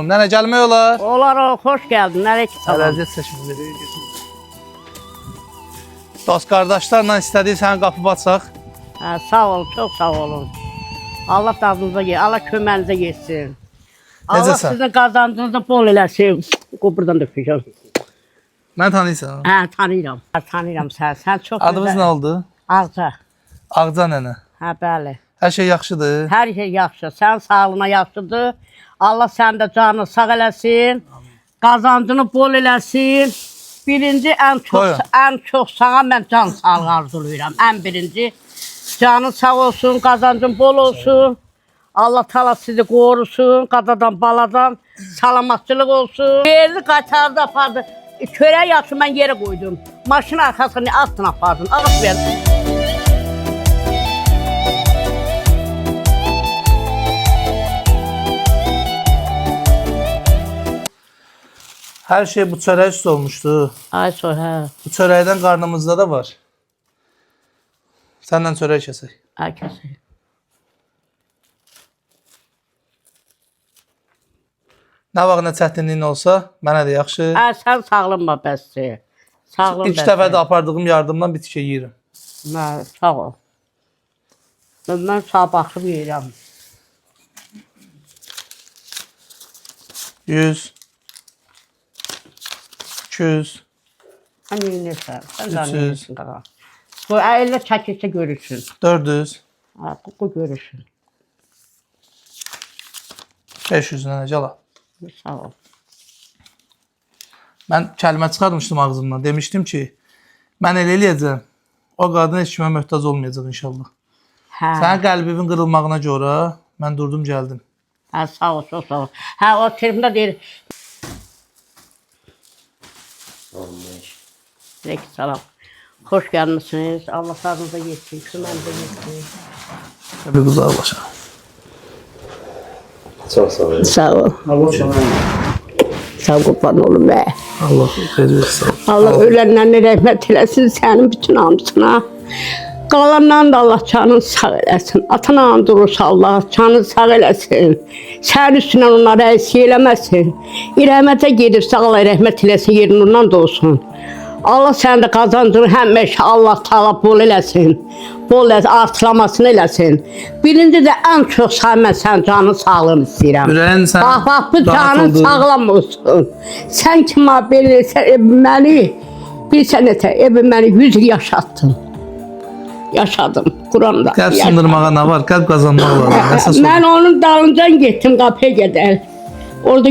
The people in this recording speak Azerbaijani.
Nene gelmək olar. Olar, hoş geldin. Nereye çıkalım? Əlacət seçim. Dost qardaşlarla istədik sənin qapı açaq. Sağ olun, çok sağ olun. Allah dadınıza gelsin, Allah köməyinizə geçsin. Allah Necəsən? sizin qazancınızda bol eləsin. Buradan da öpeceğim. Mən tanıyırsan. Tanıyıram. Tanıyıram sən. Sən çox Adımız nə oldu? Ağca. Ağca nənə. Bəli. Hər şey yaxşıdır. Hər şey yaxşı. Sən sağlığına yaxşıdır. Allah sənin də canını sağ eləsin. Qazancını bol eləsin. Birinci ən çox sana mən can sağlığı arzulayıram. Ən birinci canın sağ olsun, qazancın bol olsun. Allah Taala sizi qorusun, qadadan, baladan salamatçılıq olsun. Yerli qatarda apardı. Çörək yaxşı mən yerə qoydum. Maşın arxasını altına apardım. Ağız verdim. Hər şey bu çörək üstü olmuşdu. Ay sonra, Bu çörəkdən qarnımızda da var. Səndən çörək kəsək. ay kəsək. Nə vaxt nə çətinliyin olsa, mənə də yaxşı. Sən sağlanma bəsdir. Sağlım İlk dəfə də apardığım yardımdan bitkə yeyirəm. Sağ ol. Mən sağ baxıb yeyirəm. 100 200 Sən yeyinirsən. Sən 300. zaneyirsin qaqa. Bu əylə çəkilsə görürsün. 400 Bu görürsün. 500 nənə cala. Sağ ol. Mən kəlmə çıxarmışdım ağzımdan. Demişdim ki, mən elə eləyəcəm. O qadın heç kimə möhtac olmayacaq inşallah. Sənin qəlbinin qırılmağına görə mən durdum gəldim. Sağ ol, çox sağ ol. O telefonda deyir. Peki, salam. Hoş gelmişsiniz. Allah sağlığınıza geçsin. Kümenize geçsin. Tabii uzaqlaşa. Çok sağ olun. Sağ ol. Allah sana. Sağ ol, kurban olun be. Allah xeyir versin. Allah ölenlerine rahmet eylesin senin bütün hamısına. Qalandan da Allah canını sağ eləsin. Atana durursa Allah canını sağ eləsin. Sənin üstündən onları əziyyət eləməsin. İrəhmətə gedirsə Allah rəhmət eləsin, yerin ondan da olsun. Allah sənin də qazancını həmişə Allah Taala bol eləsin. Bol eləsin, artılamasını eləsin. Birinci də ən çox mən sənin canın sağlığını istəyirəm. Ürəyin sən Bax, bu canın sağlam olsun. Sən kimə belə məni bilsən nətə, məni 100 il yaşatdın. Yaşadım Quran'da. Qəlb sındırmağa nə var? Qəlb qazanmaq lazım. Əsas Mən onun dalıncan getdim qapıya qədər. Orada